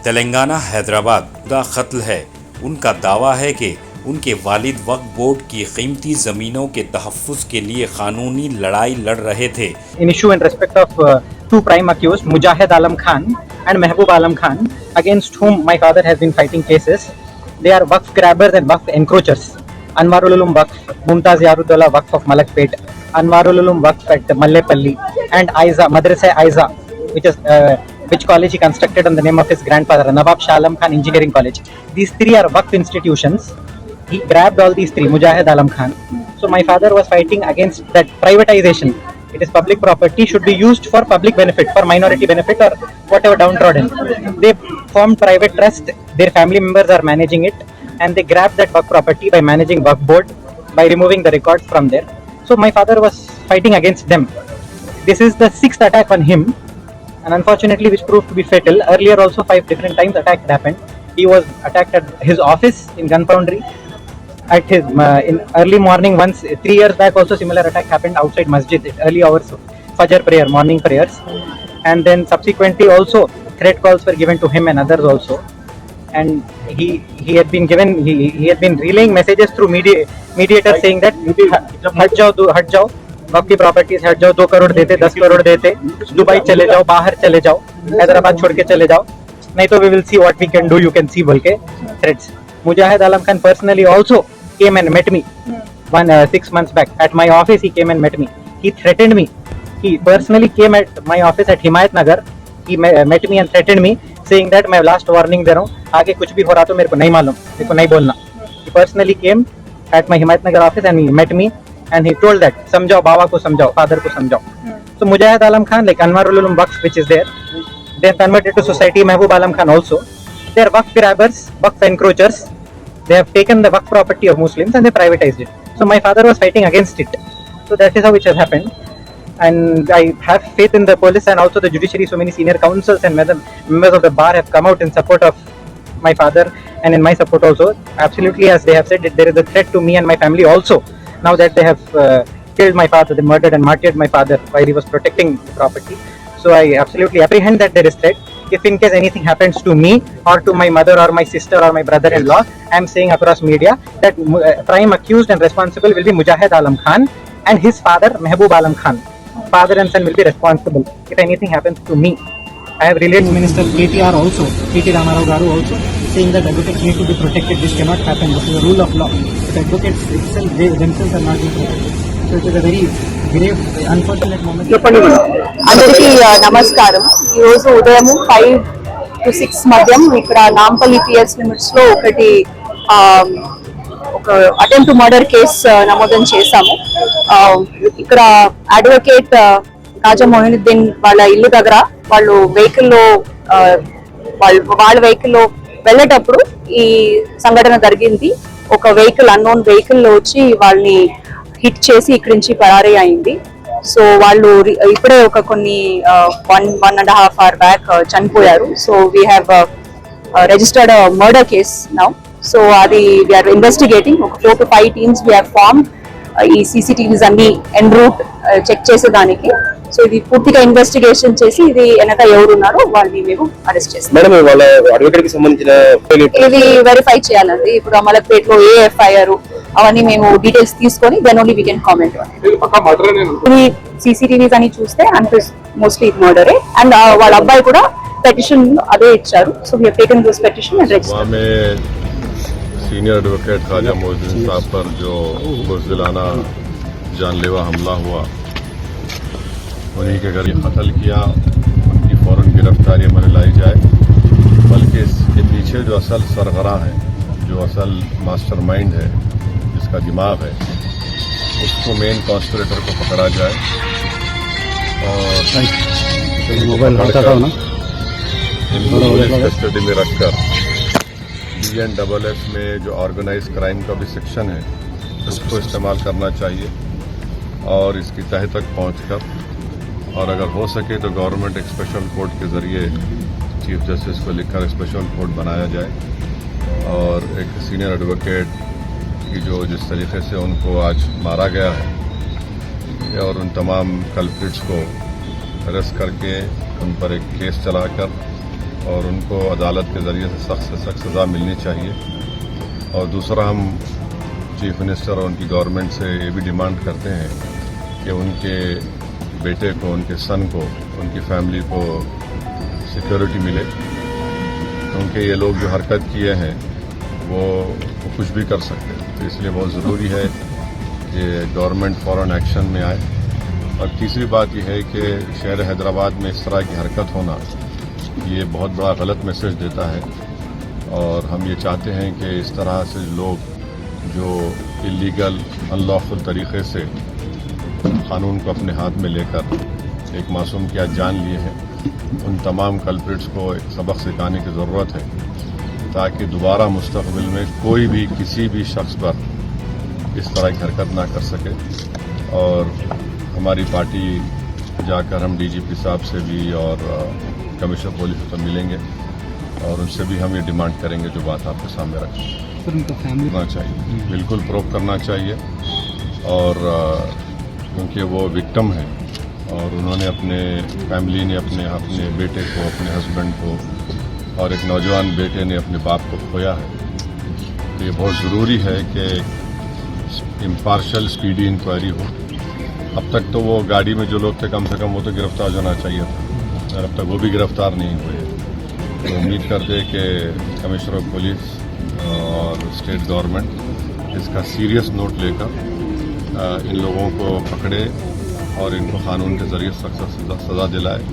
तेलंगाना हैदराबाद का कत्ल है। उनका दावा है कि उनके वालिद वक्फ बोर्ड की कीमती ज़मीनों के तहफ़्फ़ुज़ के लिए क़ानूनी लड़ाई लड़ रहे थे। In issue in respect of two prime accused, Mujahid Alam Khan and Mehboob Alam Khan, against whom my father has been fighting cases. They are Waqf grabbers and Waqf encroachers. Anwarul Ulum Waqf, Mumtaz Yarudullah Waqf of Malakpet, Anwarul Ulum Waqf at Mallepalli, and Aiza, Madrasa Aiza, which college he constructed on the name of his grandfather, Nawab Shah Alam Khan Engineering College. These three are Waqf institutions. He grabbed all these three, Mujahid Alam Khan. So my father was fighting against that privatization. It is public property, should be used for public benefit, for minority benefit or whatever downtrodden. They formed private trust, their family members are managing it, and they grabbed that Waqf property by managing Waqf board, by removing the records from there. So my father was fighting against them. This is the sixth attack on him, and unfortunately which proved to be fatal. Earlier also 5 different times attack happened. He was attacked at his office in Gunfoundry. At his in early morning once, 3 years back also similar attack happened outside masjid at early hours of Fajr prayer, morning prayers, and then subsequently also threat calls were given to him and others also, and he had been given he had been relaying messages through mediators saying that हट जाओ वक्त की properties हट जाओ, 2 करोड़ देते, 10 करोड़ देते, Dubai चले जाओ, बाहर चले जाओ, हैदराबाद छोड़ के चले जाओ, नहीं तो we will see what we can do, you can see बोल के threats. Mujahid Alam Khan personally also came and met me 6 months back at my office. He came and met me. He threatened me. He personally came at my office at Himayat Nagar. He met me and threatened me, saying that मैं last warning दे रहा हूँ, आगे कुछ भी हो रहा तो मेरे को नहीं मालूम, मेरे को नहीं बोलना. He personally came at my Himayat Nagar office and he met me and he told that समझाओ, बाबा को समझाओ, father को समझाओ. So Mujahid Alam Khan, like Anwarul Ulum Waqf, which is there, they have converted to society. Mehboob Alam Khan also. They are Waqf grabbers, Waqf encroachers. They have taken the Waqf property of Muslims and they privatized it. So my father was fighting against it. So that is how it has happened. And I have faith in the police and also the judiciary. So many senior counsels and members of the bar have come out in support of my father and in my support also. Absolutely, as they have said, there is a threat to me and my family also. Now that they have killed my father, they murdered and martyred my father while he was protecting the property. So I absolutely apprehend that there is threat. If in case anything happens to me or to my mother or my sister or my brother-in-law, I am saying across media that prime accused and responsible will be Mujahid Alam Khan and his father Mehboob Alam Khan. Father and son will be responsible if anything happens to me. I have relayed to Minister KTR also, KT Ramarao Garu also, saying that advocates need to be protected. This cannot happen. This is a rule of law. If advocates itself, they themselves are not being protected. So it is a very grave, unfortunate moment. అందరికీ నమస్కారం. ఈరోజు ఉదయం 5 to 6 మధ్యం ఇక్కడ Nampally PS limits లో ఒక attempt to murder case నమోదు చేశాము. ఇక్కడ అడ్వకేట్ కాజా మొయినుద్దీన్ వాళ్ళ ఇల్లు దగ్గర వాళ్ళు వెహికల్లో వాళ్ళ వెహికల్లో వెళ్ళేటప్పుడు ఈ సంఘటన జరిగింది. ఒక వెహికల్ అన్నోన్ వెహికల్ వచ్చి వాళ్ళని హిట్ చేసి ఇక్కడి నుంచి పరారీ అయింది. సో వాళ్ళు ఇప్పుడే ఒక కొన్ని 1.5 hour బ్యాక్ చనిపోయారు. So we have registered murder case now. So అది వీఆర్ ఇన్వెస్టిగేటింగ్. ఒక 4 to 5 teams వీఆర్ ఫార్మ్డ్ ఈ CCTVs అన్ని ఎన్ రూట్ చెక్ చేసేదానికి. సో ఇది పూర్తిగా ఇన్వెస్టిగేషన్ చేసి ఇది వెనక ఎవరున్నారో వాళ్ళని మేము అరెస్ట్ చేస్తాం. ఇది వెరిఫై చేయాలండి. ఇప్పుడు అమలపేటలో ఏ FIR అవన్నీ మేము డీటెయిల్స్ తీసుకొని then only we can comment. ఇది CCTVs అని చూస్తే మోస్ట్లీ ఇది మర్డరే. అండ్ వాళ్ళ అబ్బాయి కూడా పెటిషన్ అదే ఇచ్చారు. So we have taken this petition and registered. Senior advocate Khwaja Moinuddin साहब पर जो बुज़दिलाना जानलेवा हमला हुआ, उन्हीं के घर कत्ल किया, उनकी फ़ौरन गिरफ्तारी में लाई जाए, बल्कि इसके पीछे जो असल सरगरा है, जो असल मास्टरमाइंड है, जिसका दिमाग है, उसको मेन कॉन्स्पिरेटर को पकड़ा जाए और इनको पुलिस कस्टडी में रखकर BNSS में जो ऑर्गेनाइज क्राइम का भी सेक्शन है उसको इस्तेमाल करना चाहिए और इसकी तह तक पहुंचकर, और अगर हो सके तो गवर्नमेंट एक स्पेशल कोर्ट के ज़रिए चीफ जस्टिस को लिखकर एक स्पेशल कोर्ट बनाया जाए और एक सीनियर एडवोकेट की जो जिस तरीके से उनको आज मारा गया है और उन तमाम कल्प्रिट्स को अरेस्ट करके उन पर एक केस चलाकर اور ان کو عدالت کے ذریعے سے سخت سزا ملنی چاہیے. اور دوسرا ہم چیف منسٹر اور ان کی گورنمنٹ سے یہ بھی ڈیمانڈ کرتے ہیں کہ ان کے بیٹے کو، ان کے سن کو، ان کی فیملی کو سیکیورٹی ملے، کیونکہ یہ لوگ جو حرکت کیے ہیں وہ کچھ بھی کر سکتے ہیں. تو اس لیے بہت ضروری ہے کہ گورنمنٹ فوراً ایکشن میں آئے. اور تیسری بات یہ ہے کہ شہر حیدرآباد میں اس طرح کی حرکت ہونا یہ بہت بڑا غلط میسج دیتا ہے. اور ہم یہ چاہتے ہیں کہ اس طرح سے لوگ جو اللیگل ان لافل طریقے سے قانون کو اپنے ہاتھ میں لے کر ایک معصوم کی آج جان لیے ہیں، ان تمام کلپریٹس کو ایک سبق سکھانے کی ضرورت ہے، تاکہ دوبارہ مستقبل میں کوئی بھی کسی بھی شخص پر اس طرح کی حرکت نہ کر سکے. اور ہماری پارٹی جا کر ہم ڈی جی پی صاحب سے بھی اور کمشنر پولیس سے ملیں گے اور ان سے بھی ہم یہ ڈیمانڈ کریں گے جو بات آپ کے سامنے رکھنا چاہیے. بالکل پروو کرنا چاہیے. اور کیونکہ وہ وکٹم ہیں اور انہوں نے اپنے فیملی نے اپنے بیٹے کو، اپنے ہسبینڈ کو، اور ایک نوجوان بیٹے نے اپنے باپ کو کھویا ہے. تو یہ بہت ضروری ہے کہ امپارشل اسپیڈی انکوائری ہو. اب تک تو وہ گاڑی میں جو لوگ تھے کم سے کم وہ تو گرفتار ہونا چاہیے تھا، اور اب تک وہ بھی گرفتار نہیں ہوئے. تو امید کرتے کہ کمشنر آف پولیس اور اسٹیٹ گورنمنٹ اس کا سیریس نوٹ لے کر ان لوگوں کو پکڑے اور ان کو قانون کے ذریعے سخت سزا دلائے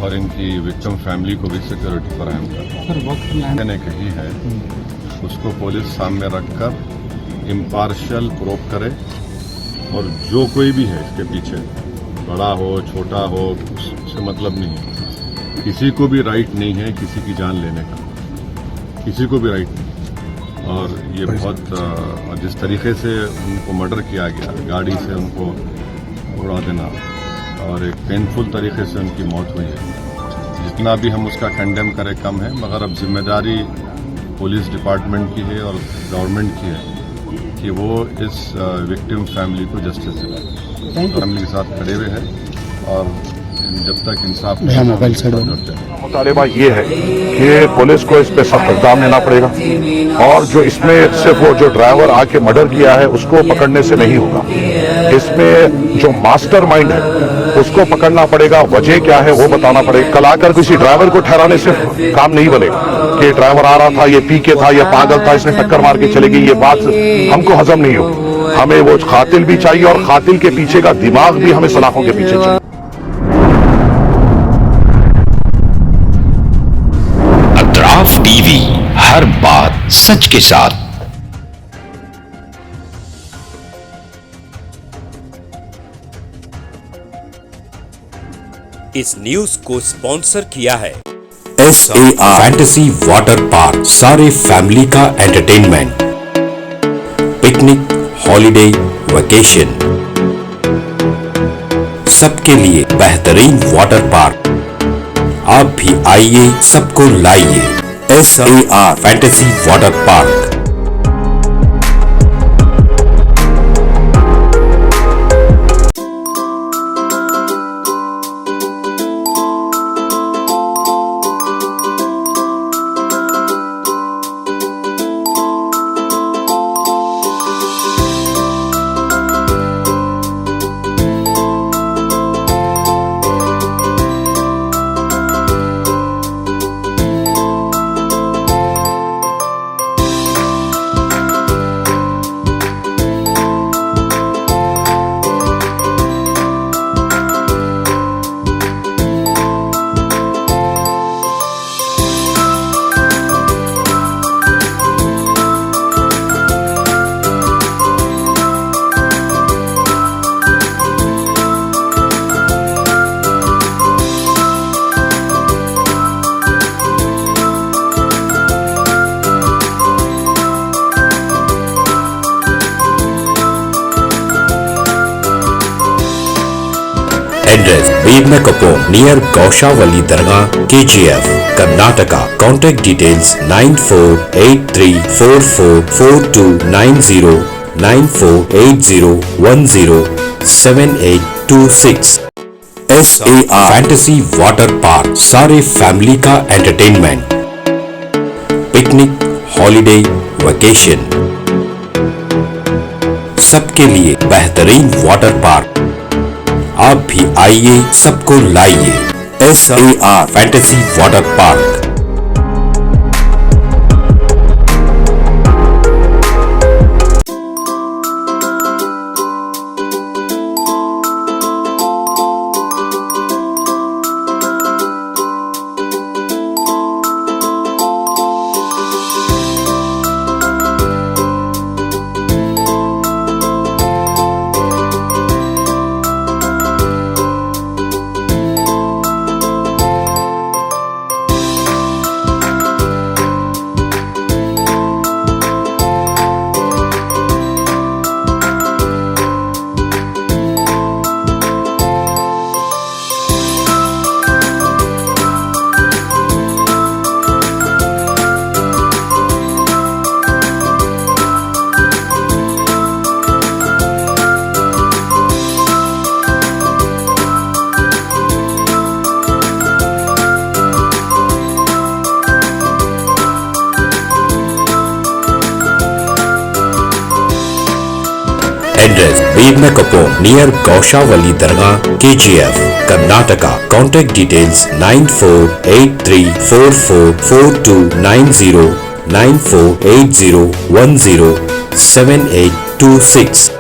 اور ان کی وکٹم فیملی کو بھی سیکورٹی فراہم کرے. میں نے کہی ہے اس کو پولیس سامنے رکھ کر امپارشل پروو کرے، اور جو کوئی بھی ہے اس کے پیچھے، بڑا ہو چھوٹا ہو، اس سے مطلب نہیں ہے. کسی کو بھی رائٹ نہیں ہے کسی کی جان لینے کا، کسی کو بھی رائٹ نہیں. اور یہ بہت جس طریقے سے ان کو مرڈر کیا گیا، گاڑی سے ان کو اڑا دینا، اور ایک پینفل طریقے سے ان کی موت ہوئی ہے، جتنا بھی ہم اس کا کنڈیم کریں کم ہے. مگر اب ذمہ داری پولیس ڈپارٹمنٹ کی ہے اور گورنمنٹ کی ہے کہ وہ اس وکٹم فیملی کو جسٹس دلائے. فیملی کے ساتھ کھڑے ہوئے ہیں اور جب تک انصاف مطالبہ یہ ہے کہ پولیس کو اس پہ سخت اقدام لینا پڑے گا، اور جو اس میں صرف وہ جو ڈرائیور آ کے مرڈر کیا ہے اس کو پکڑنے سے نہیں ہوگا. اس میں جو ماسٹر مائنڈ ہے اس کو پکڑنا پڑے گا. وجہ کیا ہے وہ بتانا پڑے گا. کل آ کر کسی ڈرائیور کو ٹھہرانے سے کام نہیں بنے گا کہ ڈرائیور آ رہا تھا، یہ پی کے تھا، یہ پاگل تھا، اس نے ٹکر مار کے چلے گئی. یہ بات ہم کو ہضم نہیں ہوگی. ہمیں وہ قاتل بھی چاہیے اور قاتل کے پیچھے کا دماغ بھی ہمیں سلاخوں کے پیچھے چاہیے. اطراف ٹی وی، ہر بات سچ کے ساتھ. اس نیوز کو اسپانسر کیا ہے SAR فینٹیسی واٹر پارک. سارے فیملی کا انٹرٹینمنٹ، پکنک، ہالیڈے، ویکیشن، سب کے لیے بہترین واٹر پارک. آپ بھی آئیے، سب کو لائیے. SAR fantasy water park. Address: Birna Kapur, near Gaushavali Dargah, KGF, Karnataka. Contact details: 9483444290, 9480107826. SAR fantasy water park, सारे फैमिली का एंटरटेनमेंट, पिकनिक, हॉलिडे, वेकेशन, सबके लिए बेहतरीन वाटर पार्क। आप भी आइए, सबको लाइए। SAR fantasy water park. Address: Vednakapur near Gaushavali Dargah, KGF, Karnataka. Contact details: 9483444290, 9480107826.